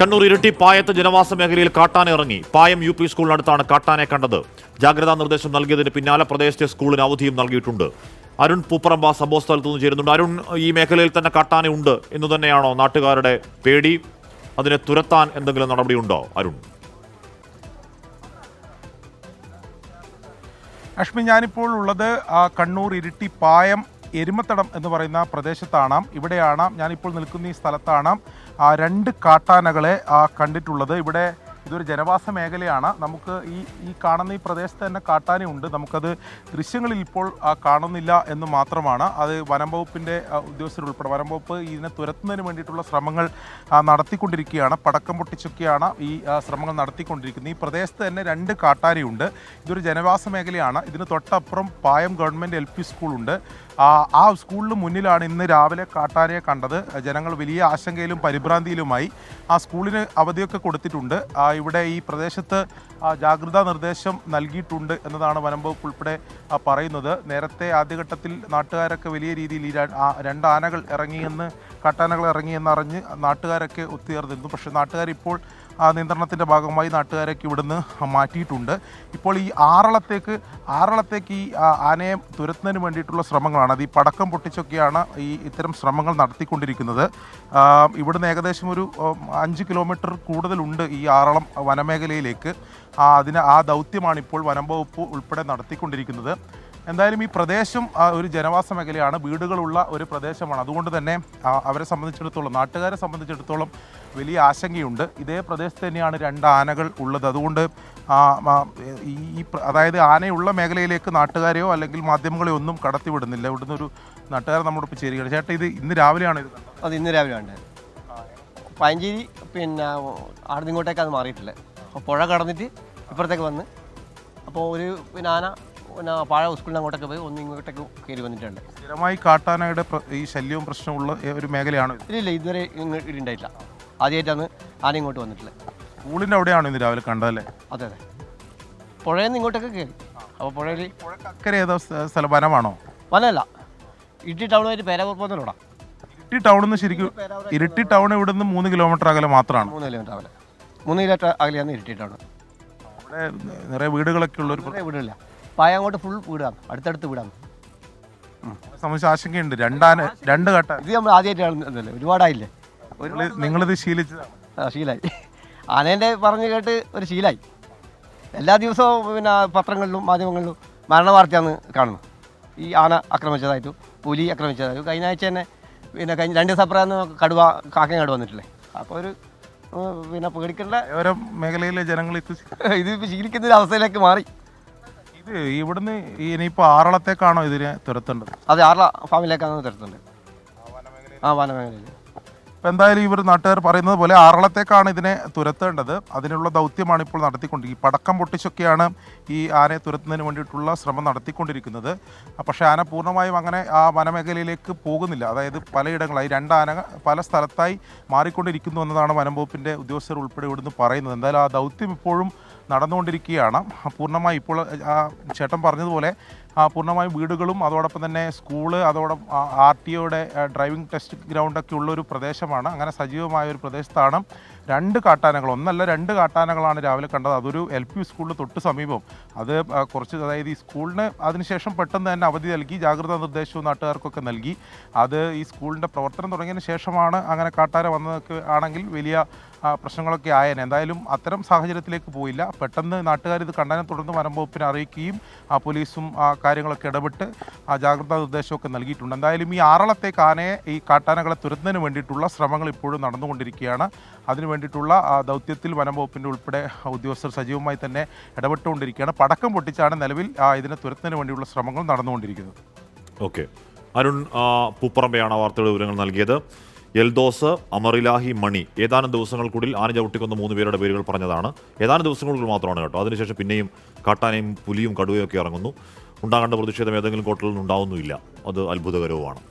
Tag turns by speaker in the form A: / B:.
A: കണ്ണൂർ ഇരിട്ടി പായത്ത് ജനവാസ മേഖലയിൽ കാട്ടാന ഇറങ്ങി. പായം യു പി സ്കൂളിനടുത്താണ് കാട്ടാനെ കണ്ടത്. ജാഗ്രതാ നിർദ്ദേശം നൽകിയതിന് പിന്നാലെ പ്രദേശത്തെ സ്കൂളിന് അവധിയും നൽകിയിട്ടുണ്ട്. അരുൺ പൂപ്പറമ്പ സംഭവ സ്ഥലത്ത് നിന്ന് ചേരുന്നുണ്ട്. അരുൺ, ഈ മേഖലയിൽ തന്നെ കാട്ടാന ഉണ്ട് എന്ന് തന്നെയാണോ നാട്ടുകാരുടെ പേടി? അതിനെ തുരത്താൻ എന്തെങ്കിലും നടപടിയുണ്ടോ അരുൺ?
B: അഷ്മി, ഞാനിപ്പോൾ ഉള്ളത് കണ്ണൂർ ഇരിട്ടി പായം എരുമത്തടം എന്ന് പറയുന്ന പ്രദേശത്താണ്. ഇവിടെയാണ് ഞാനിപ്പോൾ നിൽക്കുന്ന ഈ സ്ഥലത്താണ് രണ്ട് കാട്ടാനകളെ കണ്ടിട്ടുള്ളത്. ഇതൊരു ജനവാസ മേഖലയാണ്. നമുക്ക് ഈ കാണുന്ന ഈ പ്രദേശത്ത് തന്നെ കാട്ടാനയുണ്ട്. നമുക്കത് ദൃശ്യങ്ങളിൽ ഇപ്പോൾ കാണുന്നില്ല എന്ന് മാത്രമാണ്. അത് വനം വകുപ്പിൻ്റെ ഉദ്യോഗസ്ഥരുൾപ്പെടെ വനം വകുപ്പ് ഇതിനെ തുരത്തുന്നതിന് വേണ്ടിയിട്ടുള്ള ശ്രമങ്ങൾ നടത്തിക്കൊണ്ടിരിക്കുകയാണ്. പടക്കം പൊട്ടിച്ചൊക്കെയാണ് ഈ ശ്രമങ്ങൾ നടത്തിക്കൊണ്ടിരിക്കുന്നത്. ഈ പ്രദേശത്ത് തന്നെ രണ്ട് കാട്ടാനയുണ്ട്. ഇതൊരു ജനവാസ മേഖലയാണ്. ഇതിന് തൊട്ടപ്പുറം പായം ഗവൺമെൻറ് LP സ്കൂളുണ്ട്. ആ സ്കൂളിന് മുന്നിലാണ് ഇന്ന് രാവിലെ കാട്ടാനയെ കണ്ടത്. ജനങ്ങൾ വലിയ ആശങ്കയിലും പരിഭ്രാന്തിയിലുമായി. ആ സ്കൂളിന് അവധിയൊക്കെ കൊടുത്തിട്ടുണ്ട്. ഇവിടെ ഈ പ്രദേശത്ത് ജാഗ്രതാ നിർദ്ദേശം നൽകിയിട്ടുണ്ട് എന്നതാണ് വനം വകുപ്പ് ഉൾപ്പെടെ പറയുന്നത്. നേരത്തെ ആദ്യഘട്ടത്തിൽ നാട്ടുകാരൊക്കെ വലിയ രീതിയിൽ ഈ രണ്ട് ആനകൾ കാട്ടാനകൾ ഇറങ്ങിയെന്ന് അറിഞ്ഞ് നാട്ടുകാരൊക്കെ ഒത്തുചേർന്നിരുന്നു. പക്ഷേ നാട്ടുകാർ ഇപ്പോൾ നിയന്ത്രണത്തിൻ്റെ ഭാഗമായി നാട്ടുകാരൊക്കെ ഇവിടുന്ന് മാറ്റിയിട്ടുണ്ട്. ഇപ്പോൾ ഈ ആറളത്തേക്ക് ഈ ആനയെ തുരത്തുന്നതിന് വേണ്ടിയിട്ടുള്ള ശ്രമങ്ങളാണ്. അത് ഈ പടക്കം പൊട്ടിച്ചൊക്കെയാണ് ഇത്തരം ശ്രമങ്ങൾ നടത്തിക്കൊണ്ടിരിക്കുന്നത്. ഇവിടുന്ന് ഏകദേശം ഒരു 5 കിലോമീറ്റർ കൂടുതലുണ്ട് ഈ ആറളം വനമേഖലയിലേക്ക്. ആ ദൗത്യമാണ് ഇപ്പോൾ വനം വകുപ്പ് ഉൾപ്പെടെ നടത്തിക്കൊണ്ടിരിക്കുന്നത്. എന്തായാലും ഈ പ്രദേശം ഒരു ജനവാസ മേഖലയാണ്, വീടുകളുള്ള ഒരു പ്രദേശമാണ്. അതുകൊണ്ട് തന്നെ നാട്ടുകാരെ സംബന്ധിച്ചിടത്തോളം വലിയ ആശങ്കയുണ്ട്. ഇതേ പ്രദേശത്ത് തന്നെയാണ് രണ്ട് ആനകൾ ഉള്ളത്. അതുകൊണ്ട് അതായത് ആനയുള്ള മേഖലയിലേക്ക് നാട്ടുകാരെയോ അല്ലെങ്കിൽ മാധ്യമങ്ങളെയോ ഒന്നും കടത്തിവിടുന്നില്ല. ഇവിടുന്ന് ഒരു നാട്ടുകാരെ നമ്മോടൊപ്പം ചേരുകയാണ്. ചേട്ടാ, ഇത് ഇന്ന് രാവിലെയാണ് ഇത് കണ്ടത്?
C: അത് ഇന്ന് രാവിലെയാണ്. പയഞ്ചേരി അവിടെ ഇങ്ങോട്ടേക്ക് അത് മാറിയിട്ടില്ല. അപ്പോൾ പുഴ കടന്നിട്ട് ഇപ്പുറത്തേക്ക് വന്ന് അപ്പോൾ ഒരു ആന പാഴ സ്കൂളിൽ അങ്ങോട്ടൊക്കെ പോയി ഇങ്ങോട്ടേക്ക് കയറി വന്നിട്ടുണ്ട്.
B: സ്ഥിരമായി കാട്ടാനയുടെ ഈ ശല്യവും പ്രശ്നമുള്ള ഒരു മേഖലയാണ്?
C: ഇല്ല, ഇതുവരെ ഇങ്ങോട്ട് ഉണ്ടായിട്ടില്ല. ആദ്യമായിട്ടാണ് ആന ഇങ്ങോട്ട് വന്നിട്ടില്ല.
B: സ്കൂളിൻ്റെ അവിടെയാണോ ഇന്ന് രാവിലെ കണ്ടതല്ലേ?
C: അതെ. പുഴയിൽ നിന്ന് ഇങ്ങോട്ടൊക്കെ കയറി. അപ്പോൾ പുഴയിൽ
B: അക്കരെ ഏതോ സ്ഥലം വനമാണോ?
C: വനമല്ല, ഇരിട്ടി ടൗണുമായിട്ട് പേരാവൂർ പോകുന്ന റോഡാണ്.
B: ഇരിട്ടി ടൗണിൽ നിന്ന് ശരിക്കും ഇരിട്ടി ടൗൺ ഇവിടെ നിന്ന് 3 കിലോമീറ്റർ അകലെ മാത്രമാണ്.
C: 3 കിലോമീറ്റർ അകലെ 3 കിലോമീറ്റർ അകലെയാണ് ഇരിട്ടി ടൗൺ.
B: അവിടെ നിറയെ വീടുകളൊക്കെ ഉള്ള ഒരു
C: വീടില്ല. പായ അങ്ങോട്ട് ഫുൾ വീടാണ്, അടുത്തടുത്ത് വീടാണ്.
B: സംബന്ധിച്ച് ആശങ്കയുണ്ട്. രണ്ട് കാട്ടാന
C: ഇത് നമ്മൾ ആദ്യമായിട്ടാണ്, ഒരുപാടായില്ലേ.
B: നിങ്ങളിത് ശീലിച്ചതാണ്?
C: ശീലമായി. ആനേൻ്റെ പറഞ്ഞു കേട്ട് ഒരു ശീലമായി. എല്ലാ ദിവസവും പത്രങ്ങളിലും മാധ്യമങ്ങളിലും മരണ വാർത്തയാണ് കാണുന്നത്. ഈ ആന ആക്രമിച്ചതായിട്ടും പുലി ആക്രമിച്ചതായിട്ടും. കഴിഞ്ഞ ആഴ്ച തന്നെ 2 ദിവസം അപ്പുറം കാക്കങ്ങാട് വന്നിട്ടില്ലേ. അപ്പോൾ ഒരു പേടിക്കേണ്ട
B: ഓരോ മേഖലയിലെ ജനങ്ങൾ
C: ഇതിപ്പോൾ ശീലിക്കുന്ന അവസ്ഥയിലേക്ക് മാറി.
B: ഇത് ഇവിടുന്ന് ഇനിയിപ്പോൾ ആറളത്തേക്കാണോ ഇതിനെ തുരത്തേണ്ടത്?
C: അതെ, ആറള ഫാമിലേക്കാണ് തുരത്തേണ്ടത്. വനമേഖലയിൽ.
B: ഇപ്പം എന്തായാലും ഇവർ നാട്ടുകാർ പറയുന്നത് പോലെ ആറളത്തേക്കാണ് ഇതിനെ തുരത്തേണ്ടത്. അതിനുള്ള ദൗത്യമാണ് ഇപ്പോൾ നടത്തിക്കൊണ്ടിരിക്കുന്നത്. പടക്കം പൊട്ടിച്ചൊക്കെയാണ് ഈ ആനയെ തുരത്തുന്നതിന് വേണ്ടിയിട്ടുള്ള ശ്രമം നടത്തിക്കൊണ്ടിരിക്കുന്നത്. പക്ഷേ ആന പൂർണ്ണമായും അങ്ങനെ ആ വനമേഖലയിലേക്ക് പോകുന്നില്ല. അതായത് പലയിടങ്ങളായി രണ്ട് ആന പല സ്ഥലത്തായി മാറിക്കൊണ്ടിരിക്കുന്നു എന്നതാണ് വനം വകുപ്പിൻ്റെ ഉദ്യോഗസ്ഥർ ഉൾപ്പെടെ ഇവിടുന്ന് പറയുന്നത്. എന്തായാലും ആ ദൗത്യം ഇപ്പോഴും നടന്നുകൊണ്ടിരിക്കുകയാണ്. പൂർണ്ണമായി ഇപ്പോൾ ചേട്ടൻ പറഞ്ഞതുപോലെ പൂർണ്ണമായും വീടുകളും അതോടൊപ്പം തന്നെ സ്കൂള്, അതോടൊപ്പം RTOയുടെ ഡ്രൈവിംഗ് ടെസ്റ്റ് ഗ്രൗണ്ടൊക്കെ ഉള്ളൊരു പ്രദേശമാണ്. അങ്ങനെ സജീവമായ ഒരു പ്രദേശത്താണ് രണ്ട് കാട്ടാനകൾ, ഒന്നല്ല രണ്ട് കാട്ടാനകളാണ് രാവിലെ കണ്ടത്. അതൊരു LP സ്കൂളിന് തൊട്ട് സമീപം. അത് അതായത് ഈ സ്കൂളിന് അതിനുശേഷം പെട്ടെന്ന് തന്നെ അവധി നൽകി, ജാഗ്രതാ നിർദ്ദേശവും നാട്ടുകാർക്കൊക്കെ നൽകി. അത് ഈ സ്കൂളിൻ്റെ പ്രവർത്തനം തുടങ്ങിയതിന് ശേഷമാണ് അങ്ങനെ കാട്ടാന വന്നതൊക്കെ ആണെങ്കിൽ വലിയ പ്രശ്നങ്ങളൊക്കെ ആയേനെ. എന്തായാലും അത്തരം സാഹചര്യത്തിലേക്ക് പോയില്ല. പെട്ടെന്ന് നാട്ടുകാർ ഇത് കണ്ടതിനെ തുടർന്ന് വനം വകുപ്പിനെ അറിയിക്കുകയും പോലീസും കാര്യങ്ങളൊക്കെ ഇടപെട്ട് ജാഗ്രതാ നിർദ്ദേശമൊക്കെ നൽകിയിട്ടുണ്ട്. എന്തായാലും ഈ ആറളത്തേക്ക് ആനയെ ഈ കാട്ടാനകളെ തുരത്തുന്നതിന് വേണ്ടിയിട്ടുള്ള ശ്രമങ്ങൾ ഇപ്പോഴും നടന്നുകൊണ്ടിരിക്കുകയാണ്. അതിനു വേണ്ടിയിട്ടുള്ള ദൗത്യത്തിൽ വനം വകുപ്പിൻ്റെ ഉൾപ്പെടെ ഉദ്യോഗസ്ഥർ സജീവമായി തന്നെ ഇടപെട്ടുകൊണ്ടിരിക്കുകയാണ്. പടക്കം പൊട്ടിച്ചാണ് നിലവിൽ ഇതിനെ തുരത്തുന്നതിന് വേണ്ടിയുള്ള ശ്രമങ്ങൾ നടന്നുകൊണ്ടിരിക്കുന്നത്.
A: ഓക്കെ, അരുൺ പൂപ്പറമ്പയാണ് വാർത്തയുടെ വിവരങ്ങൾ നൽകിയത്. എൽദോസ്, അമറിലാഹി, മണി ഏതാനും ദിവസങ്ങൾക്കുള്ളിൽ ആന ചവിട്ടിക്കൊന്ന 3 പേരുടെ പേരുകൾ പറഞ്ഞതാണ്. ഏതാനും ദിവസങ്ങൾക്കുള്ളിൽ മാത്രമാണ് കേട്ടോ. അതിനുശേഷം പിന്നെയും കാട്ടാനയും പുലിയും കടുവയും ഒക്കെ ഇറങ്ങുന്നു. ഉണ്ടാകേണ്ട പ്രതിഷേധം ഏതെങ്കിലും കോട്ടലിൽ ഉണ്ടാവുന്നുമില്ല. അത് അത്ഭുതകരവുമാണ്.